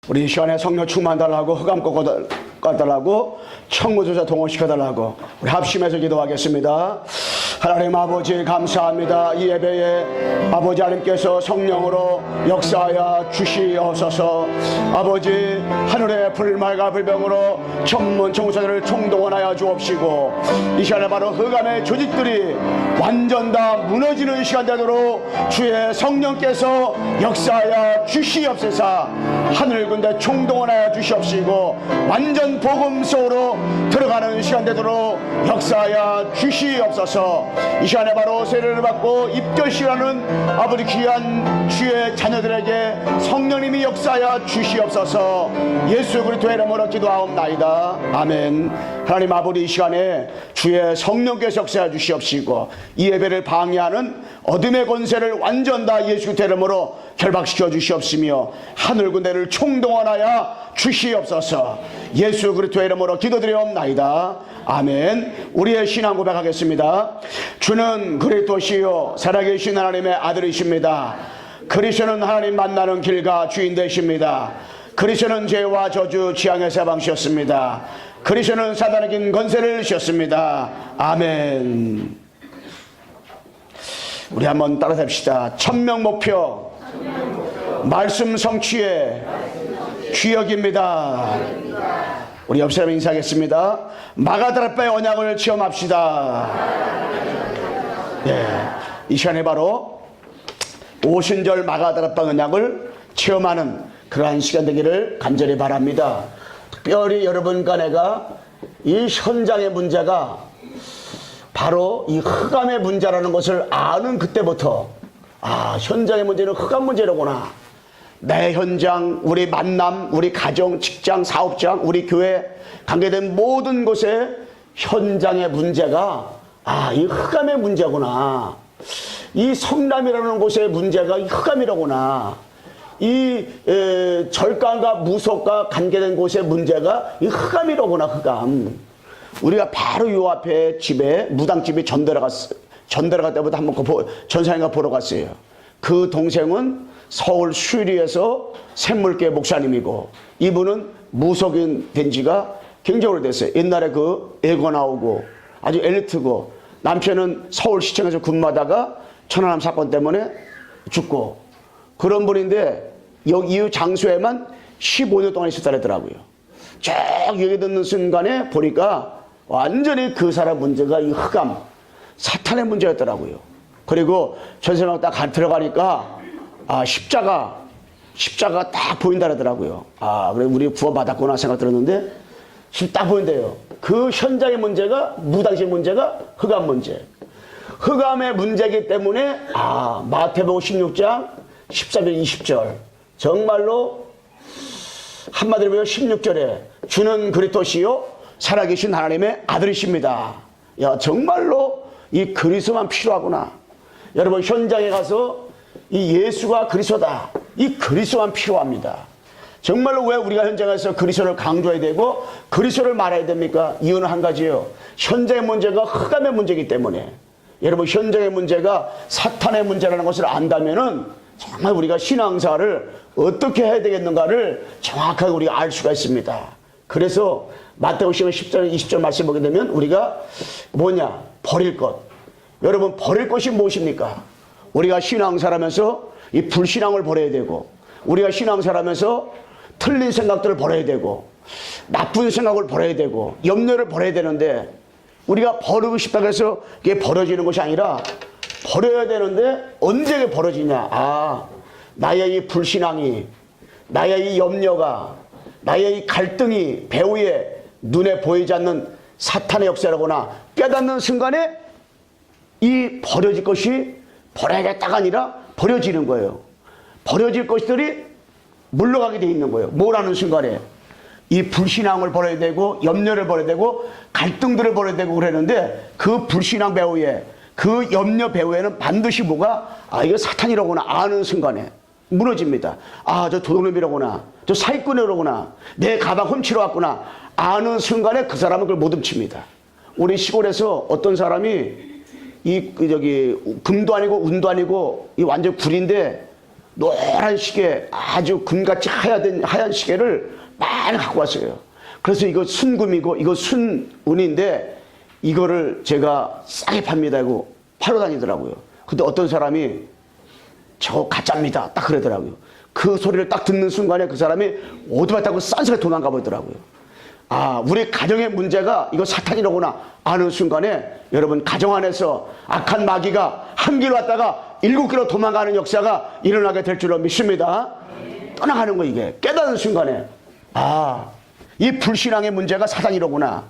우리 이 시간에 성령 충만달라고 흑암 꺾어달라고 청구조차 동원시켜달라고 우리 합심해서 기도하겠습니다. 하나님 아버지 감사합니다. 이 예배에 아버지 하나님께서 성령으로 역사하여 주시옵소서. 아버지 하늘의 불말과 불병으로 전문 청구자들을 총동원하여 주옵시고 이 시간에 바로 흑암의 조직들이 완전 다 무너지는 시간 되도록 주의 성령께서 역사하여 주시옵소서. 하늘 군대 총동원하여 주시옵시고 완전 복음 속으로 들어가는 시간 되도록 역사하여 주시옵소서. 이 시간에 바로 세례를 받고 입결시라는 아버지 귀한 주의 자녀들에게 성령님이 역사하여 주시옵소서. 예수 그리스도의 이름으로 기도하옵나이다. 아멘. 하나님 아버지 이 시간에 주의 성령께서 역사하여 주시옵시고 이 예배를 방해하는 어둠의 권세를 완전 다 예수 그리스도의 이름으로 결박시켜 주시옵시며 하늘 군대를 총동원하여 주시옵소서. 예수 그리스도의 이름으로 기도드리옵나이다. 아멘. 우리의 신앙 고백하겠습니다. 주는 그리스도시요 살아계신 하나님의 아들이십니다. 그리스도는 하나님 만나는 길과 주인 되십니다. 그리스도는 죄와 저주 지향에서 해방시켰습니다. 그리스도는 사단에게 권세를 주셨습니다. 아멘. 우리 한번 따라합시다. 천명 목표 말씀 성취의 주역입니다. 우리 옆 사람 인사하겠습니다. 마가다라바의 언약을 체험합시다. 예, 이 시간에 바로 오순절 마가다라바 언약을 체험하는 그러한 시간 되기를 간절히 바랍니다. 특별히 여러분과 내가 이 현장의 문제가 바로 이 흑암의 문제라는 것을 아는 그때부터 현장의 문제는 흑암 문제로구나. 내 현장, 우리 만남, 우리 가정, 직장, 사업장, 우리 교회 관계된 모든 곳에 현장의 문제가 이 흑암의 문제구나. 이 성남이라는 곳의 문제가 이 흑암이로구나. 이 절간과 무속과 관계된 곳의 문제가 이 흑암이로구나. 흑암. 우리가 바로 요 앞에 집에 무당집이 전달아갈 때부터 한번 전사님과 보러 갔어요. 그 동생은 서울 수리에서 샘물계 목사님이고 이분은 무속인 된 지가 굉장히 오래됐어요. 옛날에 그 애거 나오고 아주 엘리트고 남편은 서울시청에서 근무하다가 천안함 사건 때문에 죽고 그런 분인데 이 장소에만 15년 동안 있었다 그러더라고요. 쭉 얘기 듣는 순간에 보니까 완전히 그 사람 문제가 이 흑암 사탄의 문제였더라고요. 그리고 전세방 딱 들어가니까 십자가 딱 보인다 그러더라고요. 그래 우리 구원받았구나 생각 들었는데 지금 딱 보인대요. 그 현장의 문제가 무당식 문제가 흑암 문제. 흑암의 문제이기 때문에 마태복음 16장 13절 20절 정말로 한마디로 보면 16절에 주는 그리스도시요 살아계신 하나님의 아들이십니다. 야 정말로 이 그리스도만 필요하구나. 여러분 현장에 가서 이 예수가 그리스도다. 이 그리스도만 필요합니다. 정말로 왜 우리가 현장에서 그리스도를 강조해야 되고 그리스도를 말해야 됩니까? 이유는 한 가지예요. 현장의 문제가 흑암의 문제이기 때문에 여러분 현장의 문제가 사탄의 문제라는 것을 안다면은 정말 우리가 신앙사를 어떻게 해야 되겠는가를 정확하게 우리가 알 수가 있습니다. 그래서 마태복음 10절 20절 말씀 보게 되면 우리가 버릴 것. 여러분 버릴 것이 무엇입니까? 우리가 신앙사라면서 이 불신앙을 버려야 되고 우리가 신앙사라면서 틀린 생각들을 버려야 되고 나쁜 생각을 버려야 되고 염려를 버려야 되는데 우리가 버리고 싶다고 해서 이게 버려지는 것이 아니라 버려야 되는데 언제 버려지냐. 나의 이 불신앙이 나의 이 염려가 나의 이 갈등이 배후에 눈에 보이지 않는 사탄의 역사라거나 깨닫는 순간에 이 버려질 것이 버려야겠다가 아니라 버려지는 거예요. 버려질 것들이 물러가게 돼 있는 거예요. 뭐라는 순간에 이 불신앙을 버려야 되고 염려를 버려야 되고 갈등들을 버려야 되고 그러는데 그 불신앙 배후에 그 염려 배후에는 반드시 뭐가 이거 사탄이라구나 아는 순간에 무너집니다. 저 도둑놈이라구나 저 사기꾼이라구나 내 가방 훔치러 왔구나 아는 순간에 그 사람은 그걸 못 훔칩니다. 우리 시골에서 어떤 사람이 금도 아니고 운도 아니고 이 완전 구리인데 노란 시계, 아주 금같이 하얀 시계를 많이 갖고 왔어요. 그래서 이거 순금이고 이거 순은인데 이거를 제가 싸게 팝니다 하고 팔러 다니더라고요. 근데 어떤 사람이 저거 가짜입니다 딱 그러더라고요. 그 소리를 딱 듣는 순간에 그 사람이 오토바이 타고 싼소리 도망가 보더라고요. 아, 우리 가정의 문제가 이거 사탄이로구나 아는 순간에 여러분 가정 안에서 악한 마귀가 한 길 왔다가 7길로 도망가는 역사가 일어나게 될 줄로 믿습니다. 떠나가는 거 이게 깨닫는 순간에 아, 이 불신앙의 문제가 사탄이로구나.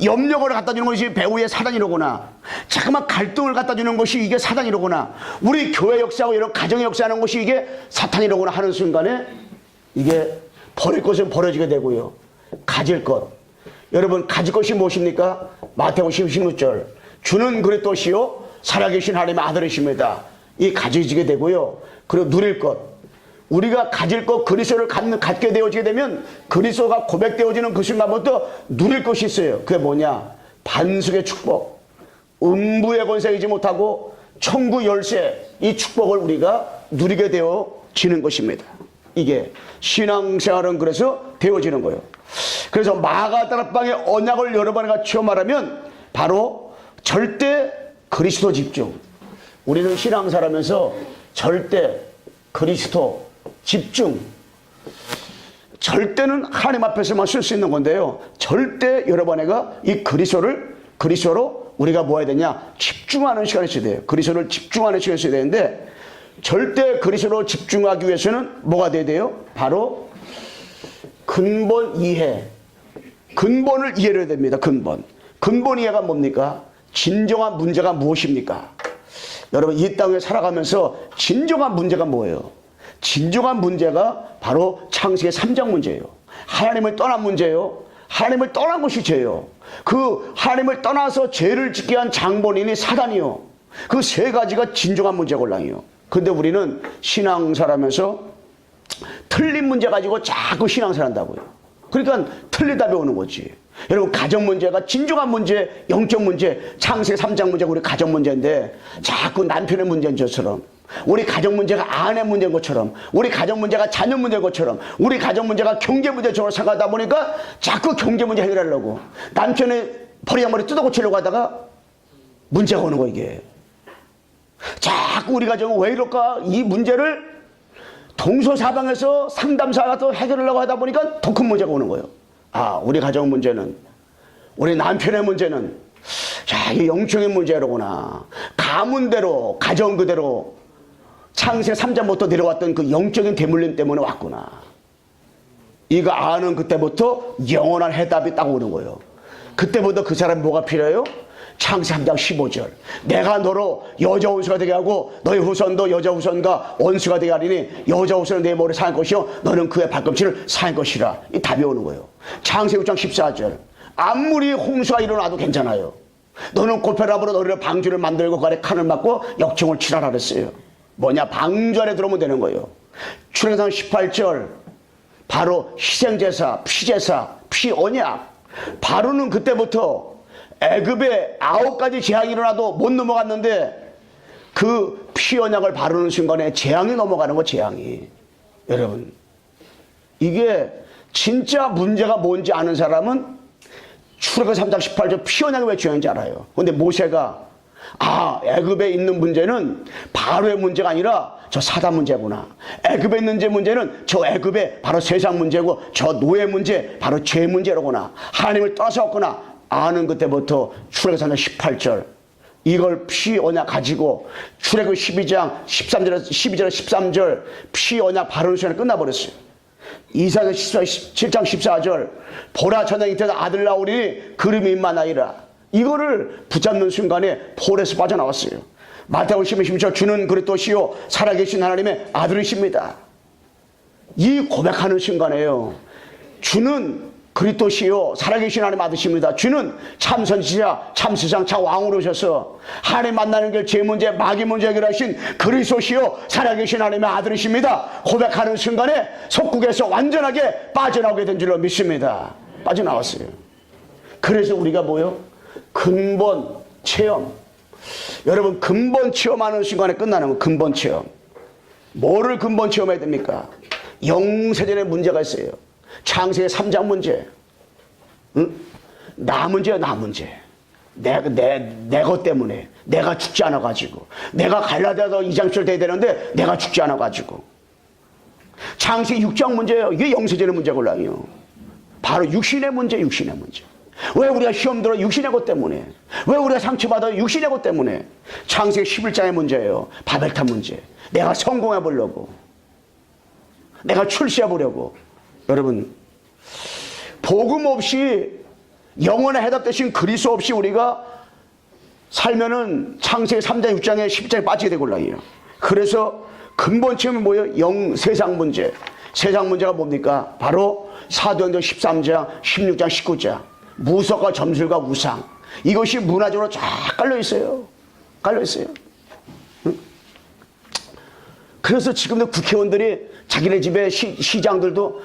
염려를 갖다 주는 것이 배우의 사단이로구나. 자꾸만 갈등을 갖다 주는 것이 이게 사단이로구나. 우리 교회 역사하고 이런 가정의 역사하는 것이 이게 사탄이로구나 하는 순간에 이게 버릴 것은 버려지게 되고요. 가질 것. 여러분 가질 것이 무엇입니까? 마태복음 16절. 주는 그리스도시요 살아계신 하나님의 아들이십니다. 이 가져지게 되고요. 그리고 누릴 것. 우리가 가질 것 그리스도를 갖게 되어지게 되면 그리스도가 고백되어지는 그 순간부터 누릴 것이 있어요. 그게 뭐냐? 반석의 축복. 음부의 권세 이지 못하고 천국 열쇠 이 축복을 우리가 누리게 되어지는 것입니다. 이게 신앙생활은 그래서 되어지는 거예요. 그래서 마가다락방의 언약을 여러 번 같이 말하면 바로 절대 그리스도 집중. 우리는 신앙사라면서 절대 그리스도 집중. 절대는 하나님 앞에서만 쓸 수 있는 건데요. 절대 여러분에가 이 그리스도로 우리가 뭐 해야 되냐? 집중하는 시간이 있어야 돼요. 그리스도를 집중하는 시간이 있어야 되는데 절대 그리스도로 집중하기 위해서는 뭐가 돼야 돼요? 바로 근본 이해. 근본을 이해해야 됩니다. 근본 이해가 뭡니까? 진정한 문제가 무엇입니까? 여러분 이 땅에 살아가면서 진정한 문제가 뭐예요? 진정한 문제가 바로 창세기 3장 문제예요. 하나님을 떠난 문제예요. 하나님을 떠난 것이 죄예요. 그 하나님을 떠나서 죄를 짓게 한 장본인이 사단이요. 그 세 가지가 진정한 문제골랑이요. 근데 우리는 신앙사라면서 틀린 문제 가지고 자꾸 신앙사를 한다고요. 그러니까 틀린 답이 오는 거지. 여러분 가정 문제가 진정한 문제, 영적 문제, 창세기 3장 문제가 우리 가정 문제인데 자꾸 남편의 문제인 것처럼 우리 가정 문제가 아내 문제인 것처럼 우리 가정 문제가 자녀 문제인 것처럼 우리 가정 문제가 경제 문제처럼 생각하다 보니까 자꾸 경제 문제 해결하려고 남편의 버리장머리 뜯어고치려고 하다가 문제가 오는 거 이게. 자꾸 우리 가정은 왜 이럴까? 이 문제를 동서사방에서 상담사가 또 해결하려고 하다 보니까 더 큰 문제가 오는 거예요. 아, 우리 가정 문제는, 우리 남편의 문제는, 자, 이게 영적인 문제로구나. 가문대로, 가정 그대로, 창세기 3장부터 내려왔던 그 영적인 대물림 때문에 왔구나. 이거 아는 그때부터 영원한 해답이 딱 오는 거예요. 그때부터 그 사람이 뭐가 필요해요? 창세기 3장 15절. 내가 너로 여자 원수가 되게 하고 너의 후손도 여자 후손과 원수가 되게 하리니 여자 후손은 내 머리를 상할 것이요 너는 그의 발꿈치를 상할 것이라. 이 답이 오는 거예요. 창세기 6장 14절. 아무리 홍수가 일어나도 괜찮아요. 너는 골패랍으로 너희를 방주를 만들고 그 아래 칸을 막고 역청을 치라라 그랬어요. 뭐냐? 방주 안에 들어오면 되는 거예요. 출애굽기 18절. 바로 희생제사, 피제사, 피언약. 바로는 그때부터 애굽에 9가지 재앙이 일어나도 못 넘어갔는데 그 피언약을 바르는 순간에 재앙이 넘어가는 거. 재앙이. 여러분 이게 진짜 문제가 뭔지 아는 사람은 출애굽기 3장 18절 피언약이 왜 중요한지 알아요. 근데 모세가 애굽에 있는 문제는 바로의 문제가 아니라 저 사단 문제구나. 애굽에 있는 문제는 저 애굽의 바로 세상 문제고 저 노예 문제 바로 죄 문제로구나. 하나님을 떠나서 왔구나. 아는 그때부터 출애굽기 3장 18절 이걸 피 언약 가지고 출애굽기 12장 13절 12절 13절 피 언약 바르는 시간에 끝나버렸어요. 이사야 7장 14절 보라 전쟁이 때다 아들 나오리니 그림이 임마나이라. 이거를 붙잡는 순간에 폴에서 빠져나왔어요. 마태복음 16장 주는 그리스도시요 살아계신 하나님의 아들이십니다. 이 고백하는 순간에요. 주는 그리스도시요 살아계신 하나님 아드십니다. 주는 참 선지자, 참 스상, 참 왕으로 오셔서 하나님 만나는 길 제 문제, 마귀 문제 해결하신 그리스도시요 살아계신 하나님의 아들이십니다. 고백하는 순간에 속국에서 완전하게 빠져나오게 된 줄로 믿습니다. 빠져나왔어요. 그래서 우리가 뭐요? 근본 체험. 여러분 근본 체험하는 순간에 끝나는 거. 근본 체험. 뭐를 근본 체험해야 됩니까? 영세전에 문제가 있어요. 창세기 3장 문제. 응? 나 문제야, 나 문제. 내 것 때문에. 내가 죽지 않아가지고. 내가 갈라디아서 2장 7절 돼야 되는데 내가 죽지 않아가지고. 창세기 6장 문제예요. 이게 영세전의 문제걸랑요. 바로 육신의 문제, 육신의 문제. 왜 우리가 시험 들어? 육신의 것 때문에. 왜 우리가 상처받아? 육신의 것 때문에. 창세기 11장의 문제예요. 바벨탑 문제. 내가 성공해 보려고. 내가 출세해 보려고. 여러분, 복음 없이 영원의 해답 대신 그리스도 없이 우리가 살면은 창세기 3장, 6장에 10장에 빠지게 되걸랑요. 그래서 근본 체험이 뭐예요? 세상 문제. 세상 문제가 뭡니까? 바로 사도행전 13장, 16장, 19장. 무속과 점술과 우상. 이것이 문화적으로 쫙 깔려 있어요. 깔려 있어요. 응? 그래서 지금도 국회의원들이 자기네 집에 시장들도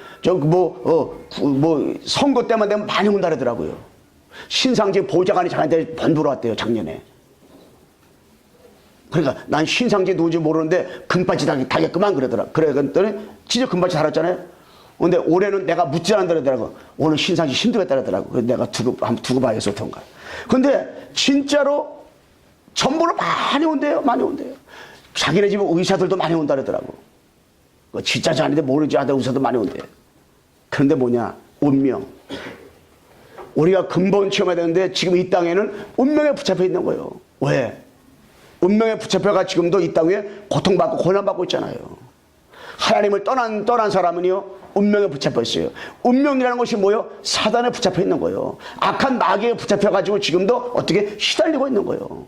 선거 때만 되면 많이 온다 그러더라고요. 신상지 보좌관이 자기한테 번부러 왔대요, 작년에. 그러니까 난 신상지 누군지 모르는데 금바지 다겠구만 그러더라. 그랬더니 진짜 금바지 달았잖아요. 근데 올해는 내가 묻지 않는다 그러더라고. 오늘 신상지 힘들겠다 그러더라고. 그래서 내가 한번 두고 봐야겠어, 어떤가. 근데 진짜로 전부를 많이 온대요, 많이 온대요. 자기네 집에 의사들도 많이 온다 그러더라고. 진짜지 아닌데 모르지 않는데 의사도 많이 온대요. 그런데 뭐냐? 운명. 우리가 근본 체험해야 되는데 지금 이 땅에는 운명에 붙잡혀 있는 거예요. 왜? 운명에 붙잡혀가 지금도 이 땅에 고통받고 고난받고 있잖아요. 하나님을 떠난 사람은요, 운명에 붙잡혀 있어요. 운명이라는 것이 뭐예요? 사단에 붙잡혀 있는 거예요. 악한 마귀에 붙잡혀가지고 지금도 어떻게 시달리고 있는 거예요.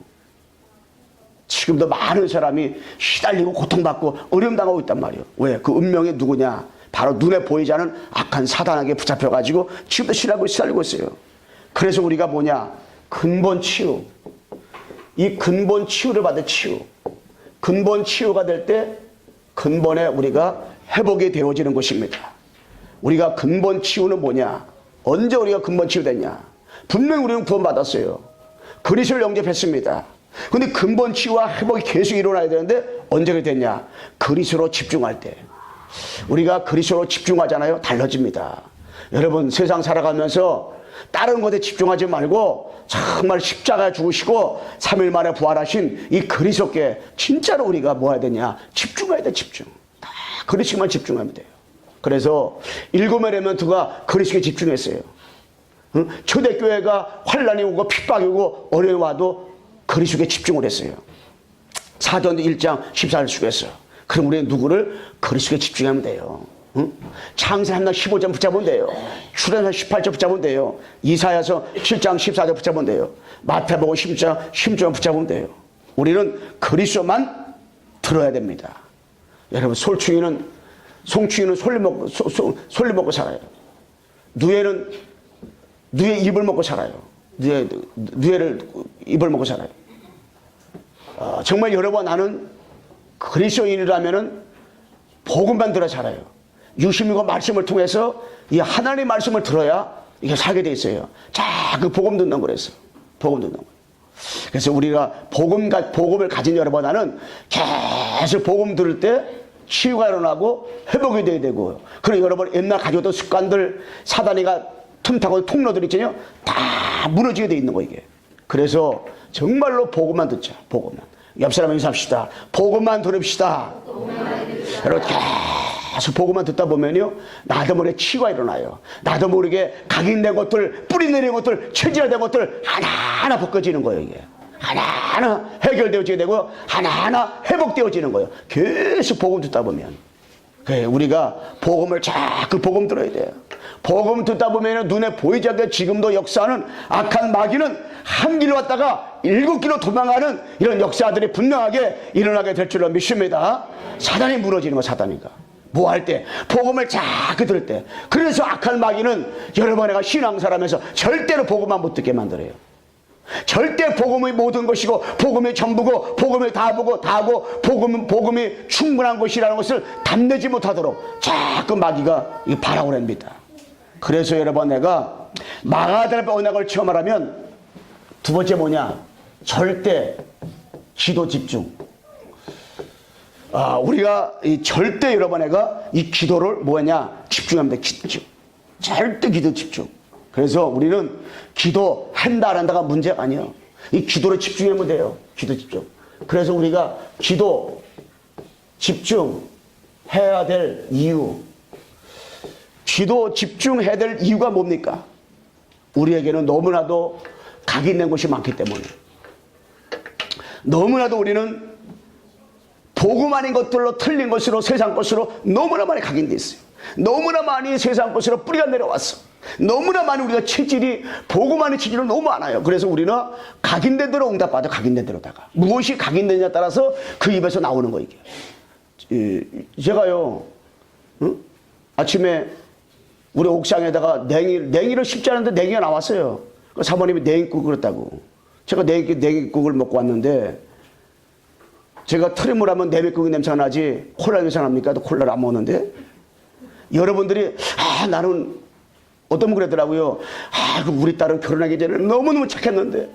지금도 많은 사람이 시달리고 고통받고 어려움 당하고 있단 말이에요. 왜? 그 운명이 누구냐? 바로 눈에 보이지 않은 악한 사단에게 붙잡혀가지고 지금도 시달리고 있어요. 그래서 우리가 뭐냐? 근본 치유. 이 근본 치유를 받을 치유. 근본 치유가 될 때 근본에 우리가 회복이 되어지는 것입니다. 우리가 근본 치유는 뭐냐? 언제 우리가 근본 치유됐냐? 분명히 우리는 구원받았어요. 그리스도를 영접했습니다. 근데 근본 치유와 회복이 계속 일어나야 되는데 언제 됐냐? 그리스도로 집중할 때. 우리가 그리스도로 집중하잖아요. 달라집니다. 여러분, 세상 살아가면서 다른 것에 집중하지 말고 정말 십자가에 죽으시고 3일 만에 부활하신 이 그리스도께 진짜로 우리가 뭐 해야 되냐? 집중해야 돼, 집중. 다 그리스도만 집중하면 돼요. 그래서 7의 레멘트가 그리스도에 집중했어요. 응? 초대교회가 환란이 오고 핍박이 오고 어려움이 와도 그리스도에 집중을 했어요. 사도행전 1장 14절 죽였어요. 그럼 우리는 누구를? 그리스도에 집중하면 돼요. 응? 창세 1장 15절 붙잡으면 돼요. 출애굽기 18절 붙잡으면 돼요. 이사야서 7장 14절 붙잡으면 돼요. 마태복음 10장 10절 붙잡으면 돼요. 우리는 그리스도만 들어야 됩니다. 여러분, 송충이는 솔리 먹고 살아요. 누에는 누에 입을 먹고 살아요. 누에를 입을 먹고 살아요. 정말 여러분, 나는 그리스도인이라면은 복음만 들어 살아요. 유심이고 말씀을 통해서 이 하나님의 말씀을 들어야 이게 살게 돼 있어요. 자, 그 복음 듣는 거랬어. 복음 듣는 거. 그래서 우리가 복음을 가진 여러분, 나는 계속 복음 들을 때 치유가 일어나고 회복이 돼야 되고. 그리고 여러분 옛날 가지고 있던 습관들, 사단이가 틈타고 통로들 있잖아요. 다 무너지게 돼 있는 거 이게. 그래서 정말로 복음만 듣자. 복음만. 옆 사람 인사합시다. 복음만 들읍시다. 여러분 계속 복음만 듣다 보면요, 나도 모르게 치유가 일어나요. 나도 모르게 각인된 것들, 뿌리 내린 것들, 체질화된 것들 하나하나 벗겨지는 거예요. 이게 하나하나 해결되어지게 되고 하나하나 회복되어지는 거예요. 계속 복음 듣다 보면. 그래, 우리가 복음을 자꾸 복음 들어야 돼요. 복음 듣다 보면 눈에 보이지 않게 지금도 역사하는 악한 마귀는 한 길로 왔다가 7길로 도망가는 이런 역사들이 분명하게 일어나게 될 줄로 믿습니다. 사단이 무너지는 거, 사단이가. 뭐 할 때? 복음을 자꾸 들을 때. 그래서 악한 마귀는 여러분, 내가 신앙사람에서 절대로 복음만 못 듣게 만들어요. 절대 복음이 모든 것이고 복음이 전부고 복음이 다 보고 다 하고 복음이 충분한 것이라는 것을 담내지 못하도록 자꾸 마귀가 바라오랍니다. 그래서 여러분, 내가 마가다락의 언약을 체험하려면 두 번째 뭐냐? 절대 기도 집중. 우리가 절대 여러분애가 이 기도를 뭐냐 집중합니다. 집중. 절대 기도 집중. 그래서 우리는 기도한다 안 한다가 문제가 아니에요. 이 기도를 집중하면 돼요. 기도 집중. 그래서 우리가 기도 집중해야 될 이유, 기도 집중해야 될 이유가 뭡니까? 우리에게는 너무나도 각인된 것이 많기 때문에, 너무나도 우리는 복음 아닌 것들로 틀린 것으로 세상 것으로 너무나 많이 각인돼 있어요. 너무나 많이 세상 것으로 뿌리가 내려왔어. 너무나 많이 우리가 체질이 복음 아닌 체질은 너무 많아요. 그래서 우리는 각인된 대로 응답받아. 각인된 대로다가 무엇이 각인되냐에 따라서 그 입에서 나오는 거. 이게 제가요 아침에 우리 옥상에다가 냉이를 심지 않은데 냉이가 나왔어요. 그 사모님이 냉이국 그랬다고. 제가 냉이국을 먹고 왔는데, 제가 트림을 하면 냉이국이 냄새가 나지 콜라 냄새 납니까? 또 콜라를 안 먹는데. 여러분들이 나는 어떤 분 그러더라고요. 우리 딸은 결혼하기 전에 너무너무 착했는데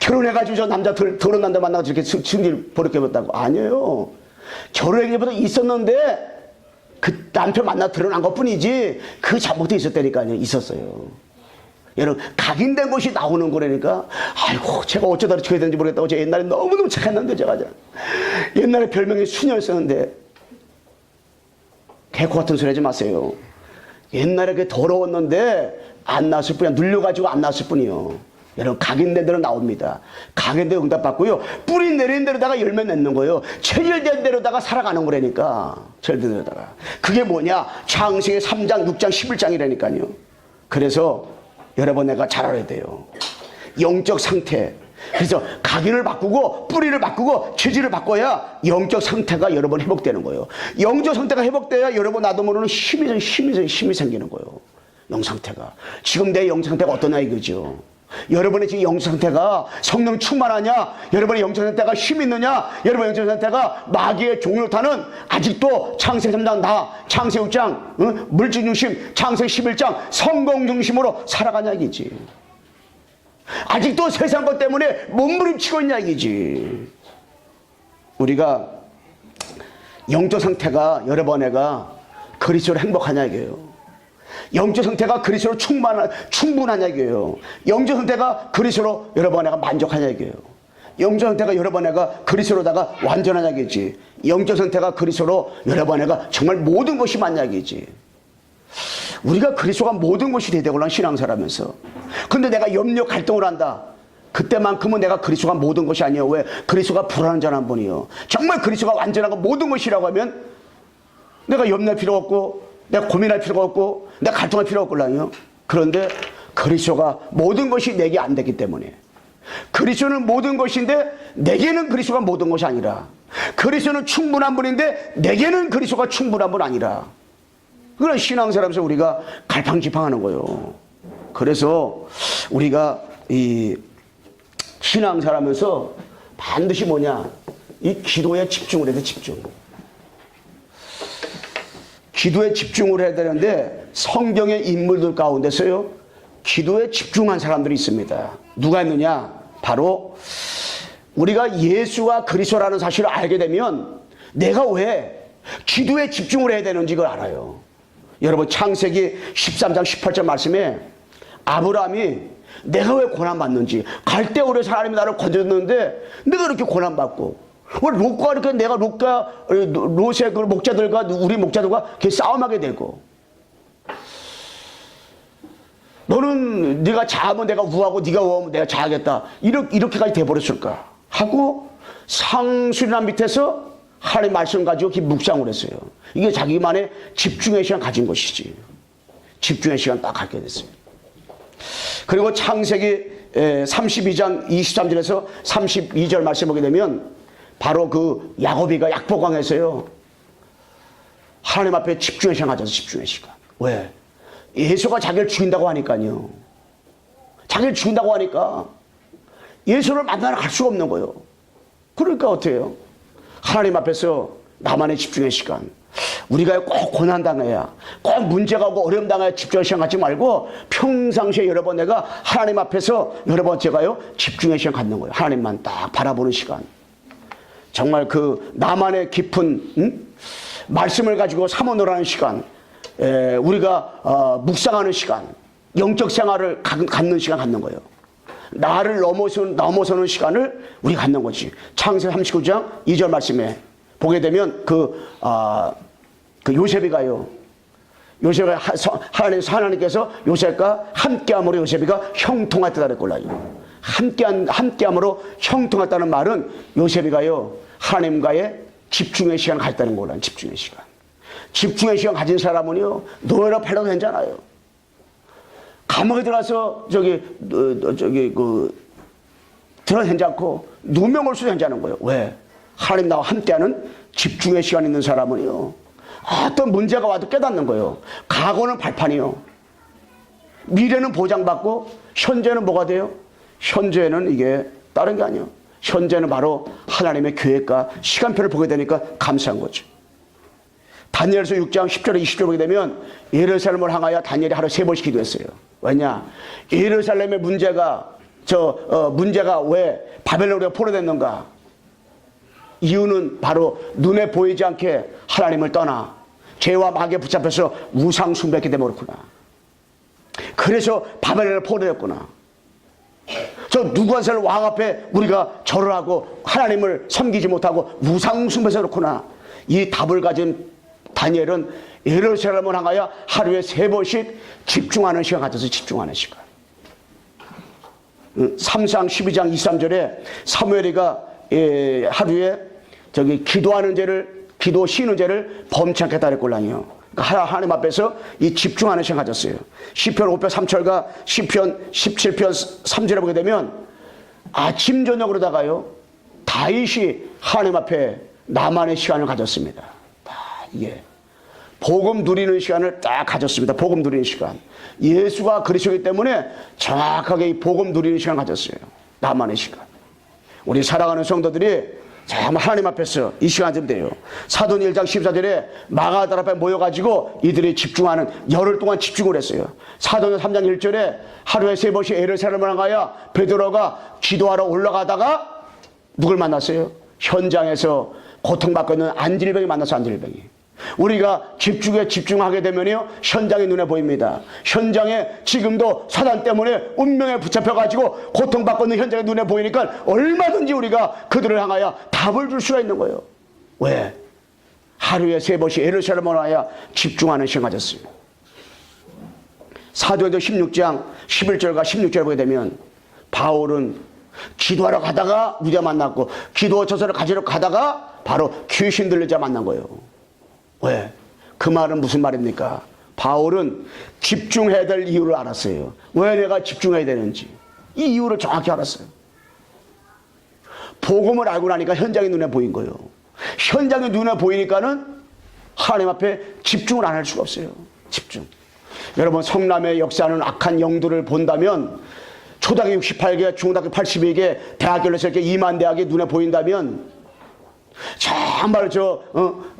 결혼해가지고 저 남자 더러운 남자 만나서 이렇게 승질 버릇게 했다고. 아니에요. 결혼하기 전부터 있었는데 그 남편 만나 드러난 것 뿐이지 그 잘못도 있었다니까요. 있었어요. 여러분, 각인된 것이 나오는 거라니까. 아이고, 제가 어쩌다 그렇게 해야 되는지 모르겠다고. 제가 옛날에 너무너무 착했는데, 제가 옛날에 별명이 수녀였었는데. 개코 같은 소리 하지 마세요. 옛날에 그게 더러웠는데 안 나왔을 뿐이야. 눌려가지고 안 나왔을 뿐이요. 여러분, 각인된 대로 나옵니다. 각인된 응답받고요. 뿌리 내린 대로다가 열매 맺는 거예요. 체질된 대로다가 살아가는 거라니까. 체질된 대로다가. 그게 뭐냐? 창세기 3장, 6장, 11장이라니까요. 그래서 여러분, 내가 잘 알아야 돼요. 영적 상태. 그래서 각인을 바꾸고 뿌리를 바꾸고 체질을 바꿔야 영적 상태가 여러분 회복되는 거예요. 영적 상태가 회복돼야 여러분 나도 모르는 힘이 생기는 거예요. 영 상태가. 지금 내 영 상태가 어떠냐 이거죠. 여러분의 지금 영적 상태가 성령 충만하냐? 여러분의 영적 상태가 힘 있느냐? 여러분의 영적 상태가 마귀의 종을 타는 아직도 창세기 3장 창세기 6장 물질 중심, 창세기 11장 성공 중심으로 살아가냐 이기지. 아직도 세상 것 때문에 몸부림치고 있냐 이기지. 우리가 영적 상태가 여러분애가 그리스도로 행복하냐 이게요. 영적 상태가 그리스도로 충분하냐 이게요. 영적 상태가 그리스도로 여러분애가 만족하냐 이게요. 영적 상태가 여러분애가 그리스도로다가 완전하냐 이겠지. 영적 상태가 그리스도로 여러분애가 정말 모든 것이 맞냐 이겠지. 우리가 그리스도가 모든 것이 되되고난 신앙사라면서. 근데 내가 염려 갈등을 한다. 그때만큼은 내가 그리스도가 모든 것이 아니에요. 왜? 그리스도가 불안한 자는 한 분이요. 정말 그리스도가 완전하고 모든 것이라고 하면 내가 염려할 필요가 없고 내가 고민할 필요가 없고 내가 갈등할 필요가 없거든요. 그런데 그리스도가 모든 것이 내게 안 되기 때문에, 그리스도는 모든 것인데 내게는 그리스도가 모든 것이 아니라, 그리스도는 충분한 분인데 내게는 그리스도가 충분한 분 아니라, 그런 신앙생활하면서 우리가 갈팡질팡하는 거예요. 그래서 우리가 이 신앙생활하면서 반드시 뭐냐, 이 기도에 집중을 해야 돼. 기도에 집중을 해야 되는데 성경의 인물들 가운데서요 기도에 집중한 사람들이 있습니다. 누가 있느냐? 바로 우리가 예수가 그리스도라는 사실을 알게 되면 내가 왜 기도에 집중을 해야 되는지 그걸 알아요. 여러분, 창세기 13장 18절 말씀에 아브라함이 내가 왜 고난받는지, 갈대오르에서 하나님이 나를 건졌는데 내가 이렇게 고난받고, 왜 롯과 이렇게 내가 롯의 그 목자들과 우리 목자들과 이렇게 싸움하게 되고, 너는 네가 자하면 내가 우하고 네가 우하면 내가 자하겠다, 이렇게까지 돼버렸을까 하고 상수리난 밑에서 하나님 말씀 가지고 이렇게 묵상을 했어요. 이게 자기만의 집중의 시간 가진 것이지. 집중의 시간 딱 갖게 됐어요. 그리고 창세기 32장 23절에서 32절 말씀 보게 되면 바로 그 야곱이가 약보강에서요 하나님 앞에 집중의 시간 가져서 집중의 시간. 왜? 예수가 자기를 죽인다고 하니까요. 자기를 죽인다고 하니까 예수를 만나러 갈 수가 없는 거예요. 그러니까 어떻게 해요? 하나님 앞에서 나만의 집중의 시간. 우리가 꼭 고난당해야, 꼭 문제가 오고 어려움 당해야 집중의 시간 갖지 말고 평상시에 여러 번 내가 하나님 앞에서 여러 번 제가요 집중의 시간 갖는 거예요. 하나님만 딱 바라보는 시간. 정말 그 나만의 깊은 말씀을 가지고 삼원을 시간, 우리가 묵상하는 시간, 영적 생활을 갖는 시간 갖는 거예요. 나를 넘어서는 시간을 우리 갖는 거지. 창세기 39장 2절 말씀에 보게 되면 그 요셉이가요. 요셉이 하나님께서 요셉과 함께함으로 요셉이가 형통했다 그랬걸라요. 함께함으로 형통했다는 말은 요셉이가요 하나님과의 집중의 시간을 가졌다는 거라는 집중의 시간. 집중의 시간 가진 사람은요 노예라 팔려도 괜찮아요. 감옥에 들어가서 들어도 괜찮고 누명 올 수도 괜찮은 거예요. 왜? 하나님 나와 함께하는 집중의 시간 있는 사람은요 어떤 문제가 와도 깨닫는 거예요. 과거는 발판이요. 미래는 보장받고 현재는 뭐가 돼요? 현재는 이게 다른 게 아니에요. 현재는 바로 하나님의 계획과 시간표를 보게 되니까 감사한 거죠. 다니엘서 6장 10절에 20절 보게 되면 예루살렘을 향하여 다니엘이 하루 3번씩 기도했어요. 왜냐? 예루살렘의 문제가 왜 바벨론에 포로됐는가? 이유는 바로 눈에 보이지 않게 하나님을 떠나 죄와 마귀에 붙잡혀서 우상 숭배했기 때문에 그렇구나. 그래서 바벨론에 포로됐구나. 저 누구한테는 왕 앞에 우리가 절을 하고 하나님을 섬기지 못하고 우상 숭배해서 그렇구나. 이 답을 가진 다니엘은 예루살렘을 향하여 하루에 3번씩 집중하는 시간 가져서 집중하는 시간. 3상 12장 23절에 사무엘이가 하루에 기도하는 죄를 기도 쉬는 죄를 범치 않겠다 그랬걸랑요. 그러니까 하나님 앞에서 이 집중하는 시간 가졌어요. 시편 5편 3절과 시편 17편 3절에 보게 되면 아침 저녁으로다가요 다윗이 하나님 앞에 나만의 시간을 가졌습니다. 이게 복음 누리는 시간을 딱 가졌습니다. 복음 누리는 시간. 예수가 그리스도이기 때문에 정확하게 이 복음 누리는 시간 가졌어요. 나만의 시간. 우리 사랑하는 성도들이 참 하나님 앞에서 이 시간 좀 돼요. 사도행 1장 14절에 마가다라 앞에 모여가지고 이들이 집중하는 열흘 동안 집중을 했어요. 사도행 3장 1절에 하루에 3번씩 예루살렘을 향하여 베드로가 기도하러 올라가다가 누굴 만났어요? 현장에서 고통받고 있는 안질병이 만나서 안질병이. 우리가 집중하게 되면요 현장이 눈에 보입니다. 현장에 지금도 사단 때문에 운명에 붙잡혀가지고 고통받고 있는 현장이 눈에 보이니까 얼마든지 우리가 그들을 향하여 답을 줄 수가 있는 거예요. 왜? 하루에 3번씩 예루살렘을 향하여 집중하는 시간 가졌어요. 사도행전 16장 11절과 16절 보게 되면 바울은 기도하러 가다가 우리가 만났고 기도 저서를 가지러 가다가 바로 귀신 들린 자 만난 거예요. 왜? 그 말은 무슨 말입니까? 바울은 집중해야 될 이유를 알았어요. 왜 내가 집중해야 되는지 이 이유를 정확히 알았어요. 복음을 알고 나니까 현장이 눈에 보인 거예요. 현장이 눈에 보이니까는 하나님 앞에 집중을 안 할 수가 없어요. 집중. 여러분 성남의 역사하는 악한 영들을 본다면 초등학교 68개, 중고등학교 82개, 대학교 16개, 2만 대학이 눈에 보인다면 정말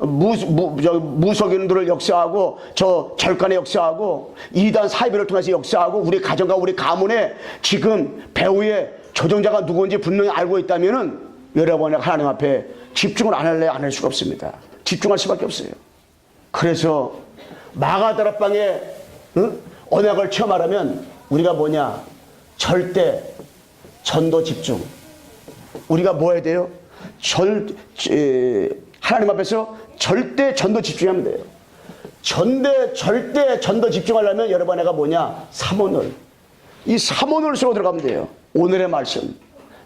무속인들을 역사하고 저 절간에 역사하고 이단 사이비를 통해서 역사하고 우리 가정과 우리 가문에 지금 배후의 조종자가 누구인지 분명히 알고 있다면은 여러분이 하나님 앞에 집중을 안 할래 안 할 수가 없습니다. 집중할 수밖에 없어요. 그래서 마가다락방에 언약을 체험하려면 우리가 뭐냐? 절대 전도 집중. 우리가 뭐 해야 돼요? 하나님 앞에서 절대 전도 집중하면 돼요. 절대 전도 집중하려면 여러분 내가 뭐냐? 삼원을. 이 삼원을 쓰고 들어가면 돼요. 오늘의 말씀.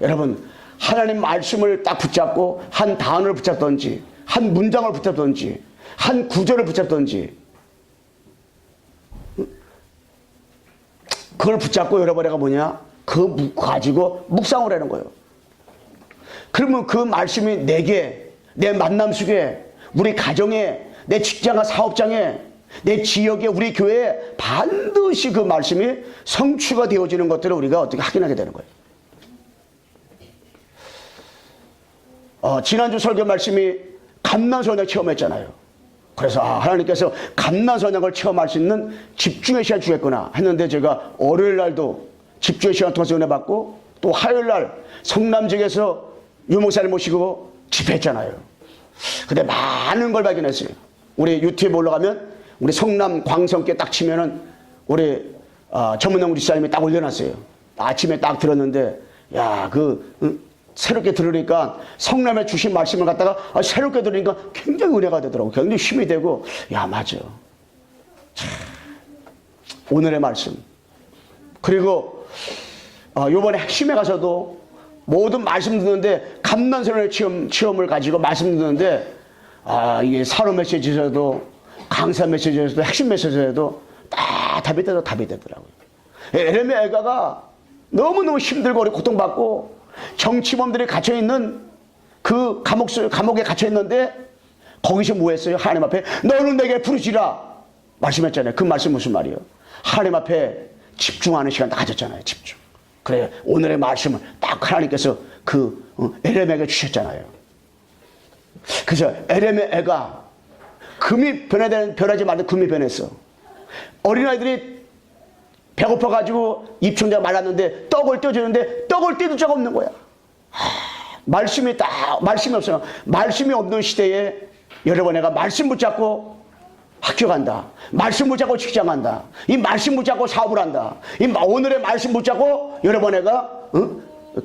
여러분 하나님 말씀을 딱 붙잡고 한 단어를 붙잡든지 한 문장을 붙잡든지 한 구절을 붙잡든지 그걸 붙잡고 여러분 내가 뭐냐? 그거 가지고 묵상을 하는 거예요. 그러면 그 말씀이 내게, 내 만남 속에, 우리 가정에, 내 직장과 사업장에, 내 지역에, 우리 교회에 반드시 그 말씀이 성취가 되어지는 것들을 우리가 어떻게 확인하게 되는 거예요. 지난주 설교 말씀이 감난선약 체험했잖아요. 그래서 하나님께서 감난선약을 체험할 수 있는 집중의 시간 주겠구나 했는데 제가 월요일 날도 집중의 시간 통해서 은혜 받고 또 화요일 날 성남 지역에서 유목사님 모시고 집회했잖아요. 근데 많은 걸 발견했어요. 우리 유튜브에 올라가면 우리 성남 광성께 딱 치면은 우리 전문영 우리 지사님이 딱 올려놨어요. 아침에 딱 들었는데 야, 새롭게 들으니까 성남에 주신 말씀을 갖다가 새롭게 들으니까 굉장히 은혜가 되더라고요. 굉장히 힘이 되고 야, 맞아. 참, 오늘의 말씀. 그리고 요번에 핵심에 가서도 모든 말씀 듣는데 감난선의 체험을 가지고 말씀 듣는데 이게 산업 메시지에서도 강사 메시지에서도 핵심 메시지에서도 다 답이 되더라고요. 에레미야 애가가 너무너무 힘들고 우리 고통받고 정치범들이 갇혀있는 그 감옥에 갇혀있는데 거기서 뭐 했어요? 하나님 앞에 너는 내게 부르시라 말씀했잖아요. 그 말씀 무슨 말이에요? 하나님 앞에 집중하는 시간 다 가졌잖아요. 집중. 그래 오늘의 말씀을 딱 하나님께서 에레미야에게 주셨잖아요. 그래서 에레미야가 금이 변하지 말고 금이 변했어. 어린아이들이 배고파가지고 입천장 말랐는데 떡을 떼주는데 떡을 떼줄 자가 없는 거야. 말씀이 없어요. 말씀이 없는 시대에 여러분 내가 말씀 붙잡고 학교 간다. 말씀 붙잡고 직장 간다. 이 말씀 붙잡고 사업을 한다. 오늘의 말씀 붙잡고 여러분 내가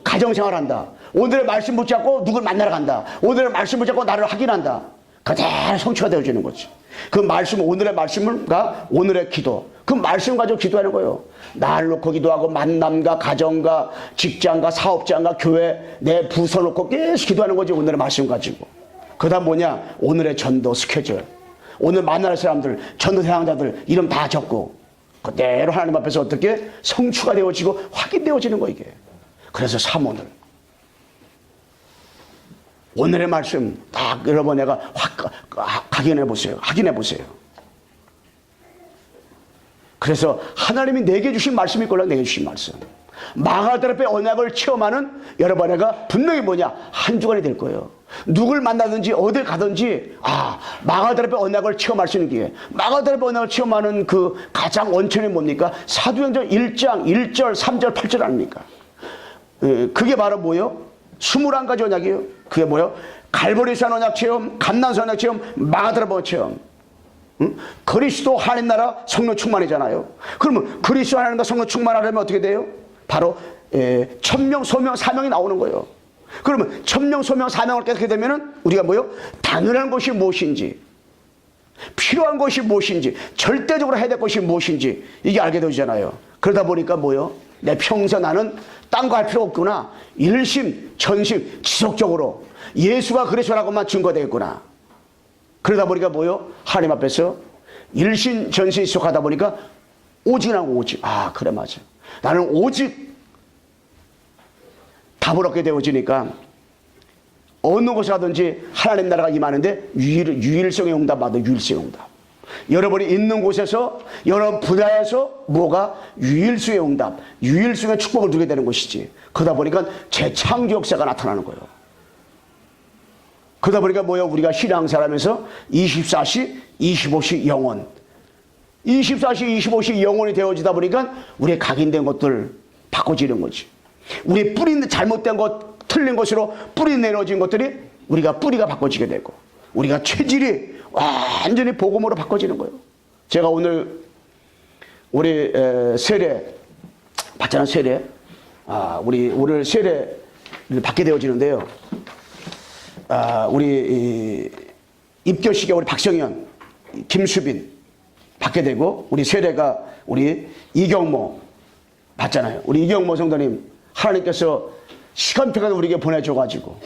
가정생활 한다. 오늘의 말씀 붙잡고 누굴 만나러 간다. 오늘의 말씀 붙잡고 나를 확인한다. 그대로 성취가 되어지는 거지. 그 말씀, 오늘의 말씀과 오늘의 기도, 그 말씀 가지고 기도하는 거예요. 나를 놓고 기도하고 만남과 가정과 직장과 사업장과 교회 내 부서 놓고 계속 기도하는 거지. 오늘의 말씀 가지고. 그 다음 뭐냐? 오늘의 전도 스케줄. 오늘 만날 사람들, 전도 대상자들 이름 다 적고 그대로 하나님 앞에서 어떻게 성취가 되어지고 확인되어지는 거 이게. 그래서 사모늘. 오늘의 말씀 딱 여러분 내가 확인해 보세요. 그래서 하나님이 내게 주신 말씀이 있걸라. 내게 주신 말씀. 망할 앞에 언약을 체험하는 여러분 내가 분명히 뭐냐? 한 주간이 될 거예요. 누굴 만나든지 어딜 가든지 망할 앞에 언약을 체험할 수 있는 기회. 망할 앞에 언약을 체험하는 그 가장 원천이 뭡니까? 사도행전 1장 1절 3절 8절 아닙니까? 그게 바로 뭐예요? 21가지 언약이에요. 그게 뭐예요? 갈보리산 언약 체험, 감난산 언약 체험, 마가다라 체험. 그리스도 하나님 나라 성령 충만이잖아요. 그러면 그리스도 하나님과 성령 충만하려면 어떻게 돼요? 바로 천명, 소명, 사명이 나오는 거예요. 그러면 천명, 소명, 사명을 깨닫게 되면은 우리가 뭐예요? 당연한 것이 무엇인지, 필요한 것이 무엇인지, 절대적으로 해야 될 것이 무엇인지 이게 알게 되잖아요. 그러다 보니까 뭐예요? 내 평생 나는 딴 거 할 필요 없구나. 일심, 전심, 지속적으로 예수가 그리스도라고만 증거되겠구나. 그러다 보니까 뭐요? 하나님 앞에서 일심, 전심, 지속하다 보니까 오직이라고 오직. 그래 맞아. 나는 오직 답을 얻게 되어지니까 어느 곳에 가든지 하나님 나라가 임하는데 유일성의 응답 받아. 유일성의 응답. 여러분이 있는 곳에서 여러분 분야에서 뭐가 유일성의 응답, 유일성의 축복을 누게 되는 것이지. 그러다 보니까 재창조 역사가 나타나는 거예요. 그러다 보니까 뭐예요? 우리가 신앙생활하면서 24시 25시 영원, 24시 25시 영원이 되어지다 보니까 우리의 각인된 것들 바꿔지는 거지. 우리의 뿌리 잘못된 것, 틀린 것으로 뿌리 내려진 것들이 우리가 뿌리가 바꿔지게 되고 우리가 체질이 완전히 복음으로 바꿔지는 거예요. 제가 오늘 우리 세례 받잖아요. 세례. 우리 오늘 세례를 받게 되어지는데요. 우리 입교식에 우리 박성현, 김수빈 받게 되고 우리 세례가 우리 이경모 받잖아요. 우리 이경모 성도님 하나님께서 시간표가 우리에게 보내줘가지고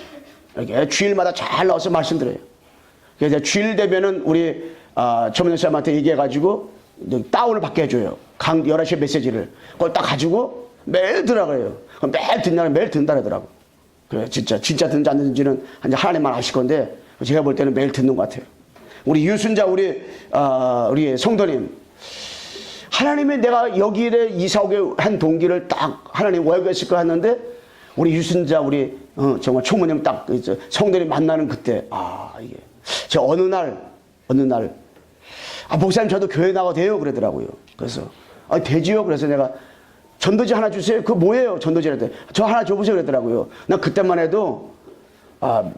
이렇게 주일마다 잘 나와서 말씀드려요. 그래서 주일 되면은 우리 전문의 사람한테 얘기해가지고 다운을 받게 해줘요. 11시에 메시지를 그걸 딱 가지고 매일 들어가요. 매일 듣냐면 매일 듣는다 그러더라고. 그래 진짜 듣는지 안 듣는지는 하나님만 아실 건데 제가 볼 때는 매일 듣는 것 같아요. 우리 유순자 우리 성도님, 하나님이 내가 여기에 이사 오게 한 동기를 딱 하나님 왜 그랬을까 했는데 우리 유순자 우리 정말 총무님 딱 성도님 만나는 그때 이게 저 어느 날 목사님 저도 교회 나가도 돼요 그러더라고요. 그래서 되지요. 그래서 내가 전도지 하나 주세요. 그거 뭐예요? 전도지 할 때 저 하나 줘보세요 그랬더라고요. 난 그때만 해도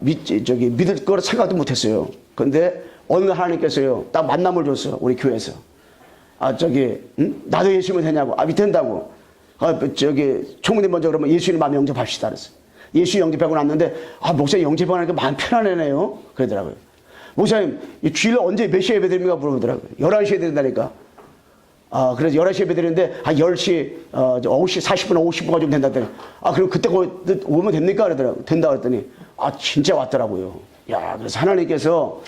믿을 거라 생각도 못했어요. 근데 어느 날 하나님께서요, 딱 만남을 줬어요. 우리 교회에서. 나도 예수 믿으면 되냐고. 된다고. 총무님 먼저 그러면 예수님 마음 영접합시다. 그랬어요. 예수 영접하고 났는데, 목사님 영접하니까 마음 편안하네요. 그러더라고요. 목사님, 이 주일 언제 몇 시에 예배 드립니까? 물어보더라고요. 11시에 드린다니까. 그래서 11시에 예배 드리는데, 10시, 9시 40분, 50분가 좀 된다더니, 그럼 그때 오면 됩니까? 그러더라고요. 된다 그랬더니, 진짜 왔더라고요. 그래서 하나님께서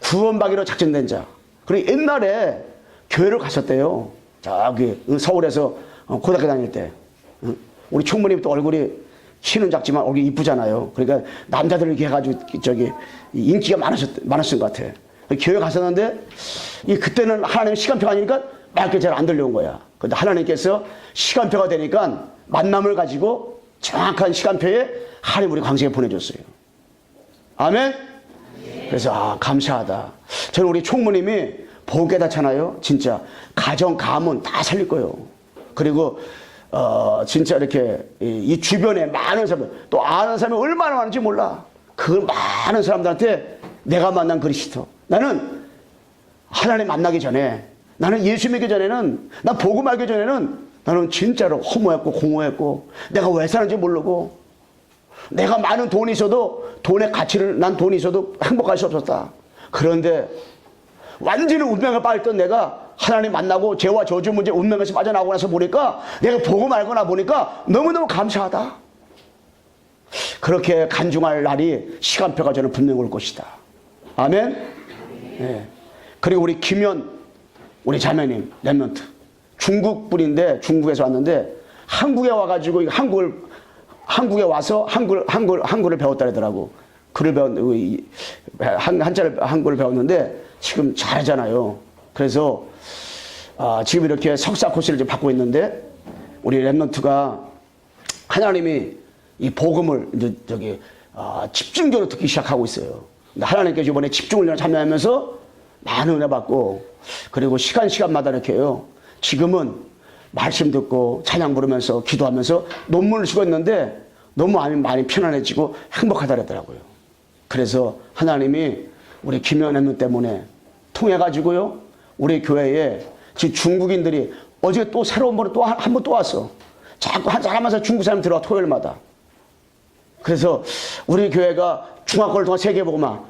구원받기로 작정된 자. 그리고 옛날에 교회를 갔었대요. 저기, 서울에서 고등학교 다닐 때. 우리 총무님 또 얼굴이 키는 작지만 얼굴이 이쁘잖아요. 그러니까 남자들 이렇게 해가지고 인기가 많았을 것 같아. 교회 갔었는데 그때는 하나님 시간표가 아니니까 맑게 잘 안 들려온 거야. 근데 하나님께서 시간표가 되니까 만남을 가지고 정확한 시간표에 하나님 우리 광생에 보내줬어요. 아멘? 그래서 감사하다. 저는 우리 총무님이 복음 깨닫잖아요. 진짜 가정, 가문 다 살릴 거예요. 그리고 진짜 이렇게 이 주변에 많은 사람, 또 아는 사람이 얼마나 많은지 몰라. 그 많은 사람들한테 내가 만난 그리스도. 나는 하나님 만나기 전에, 나는 예수 믿기 전에는, 난 복음 알기 전에는 나는 진짜로 허무했고 공허했고 내가 왜 사는지 모르고, 내가 많은 돈이 있어도 돈의 가치를, 난 돈이 있어도 행복할 수 없었다. 그런데 완전히 운명에 빠졌던 내가 하나님 만나고 죄와 저주 문제 운명에서 빠져나오고 나서 보니까, 내가 복음 알거나 보니까 너무너무 감사하다. 그렇게 간증할 날이, 시간표가 저는 분명히 올 것이다. 아멘? 네. 그리고 우리 김현, 우리 자매님, 랩런트. 중국 분인데, 중국에서 왔는데, 한국에 와가지고 한국에 와서 한글을 배웠다더라고. 글을 한글을 배웠는데 지금 잘하잖아요. 그래서 지금 이렇게 석사 코스를 이제 받고 있는데, 우리 랩런트가 하나님이 이 복음을 이제 집중적으로 듣기 시작하고 있어요. 근데 하나님께서 이번에 집중훈련을 참여하면서 많은 은혜 받고, 그리고 시간마다 이렇게 해요. 지금은 말씀 듣고 찬양 부르면서 기도하면서 논문을 쓰고 있는데 너무 많이 편안해지고 행복하다더라고요. 그래서 하나님이 우리 김연애님 때문에 통해가지고요, 우리 교회에 지금 중국인들이 어제 또 새로운 분이 또 한 번 또 왔어. 자꾸 한 사람마다 중국 사람 들어와, 토요일마다. 그래서 우리 교회가 중학교를 통한 세계복음화,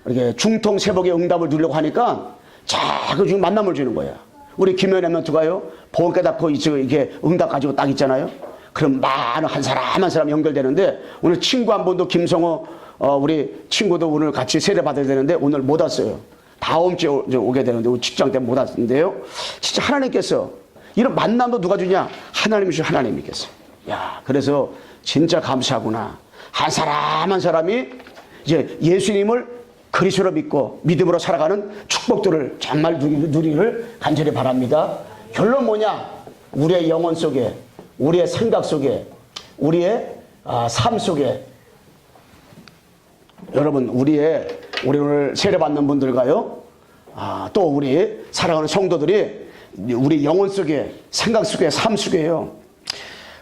이렇게 중통 세복의 응답을 누리려고 하니까 자꾸 지금 만남을 주는 거야. 우리 김연애 멘트가요, 복음 깨닫고 이게 응답 가지고 딱 있잖아요. 그럼 많은 한 사람 연결되는데, 오늘 친구 한 분도 김성호 우리 친구도 오늘 같이 세례 받아야 되는데 오늘 못 왔어요. 다음 주에 오게 되는데 직장 때문에 못 왔는데요. 진짜 하나님께서 이런 만남도 누가 주냐? 하나님이시죠. 하나님이겠어요. 그래서 진짜 감사하구나. 한 사람 한 사람이 이제 예수님을 그리스도로 믿고 믿음으로 살아가는 축복들을 정말 누리기를 간절히 바랍니다. 결론 뭐냐? 우리의 영혼 속에, 우리의 생각 속에, 우리의 삶 속에, 여러분 우리 오늘 세례받는 분들과요, 또 우리 사랑하는 성도들이 우리 영혼 속에, 생각 속에, 삶 속에요,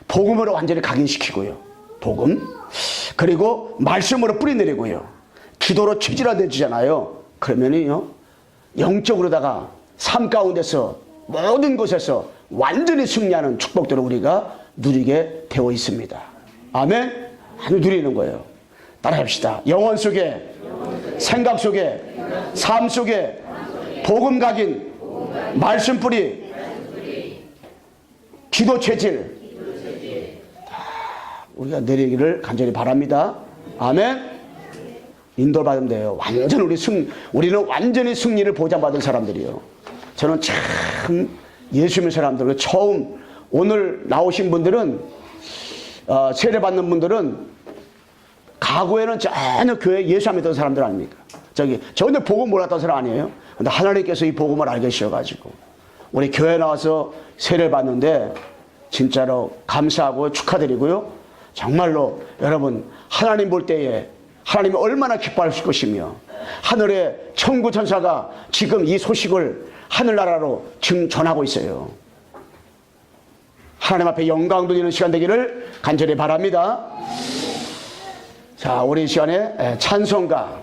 복음으로 완전히 각인시키고요, 복음, 그리고 말씀으로 뿌리내리고요, 기도로 체질화되잖아요. 그러면은요, 영적으로다가 삶 가운데서 모든 곳에서 완전히 승리하는 축복들을 우리가 누리게 되어 있습니다. 아멘? 아주 누리는 거예요. 따라합시다. 영혼 속에, 생각 속에, 삶 속에 복음 각인, 말씀 뿌리, 기도 체질, 우리가 내리기를 간절히 바랍니다. 아멘. 인도를 받으면 돼요. 우리는 완전히 승리를 보장받은 사람들이에요. 저는 참 예수 믿는 사람들, 처음 오늘 나오신 분들은, 세례받는 분들은 과거에는 전혀 교회 예수 안 믿던 사람들 아닙니까? 전혀 복음 몰랐던 사람 아니에요? 근데 하나님께서 이 복음을 알게 하셔가지고 우리 교회 나와서 세례를 받는데 진짜로 감사하고 축하드리고요. 정말로 여러분, 하나님 볼 때에 하나님이 얼마나 기뻐하실 것이며, 하늘의 천구 천사가 지금 이 소식을 하늘나라로 지금 전하고 있어요. 하나님 앞에 영광 돌리는 시간 되기를 간절히 바랍니다. 자, 우리 이 시간에 찬송가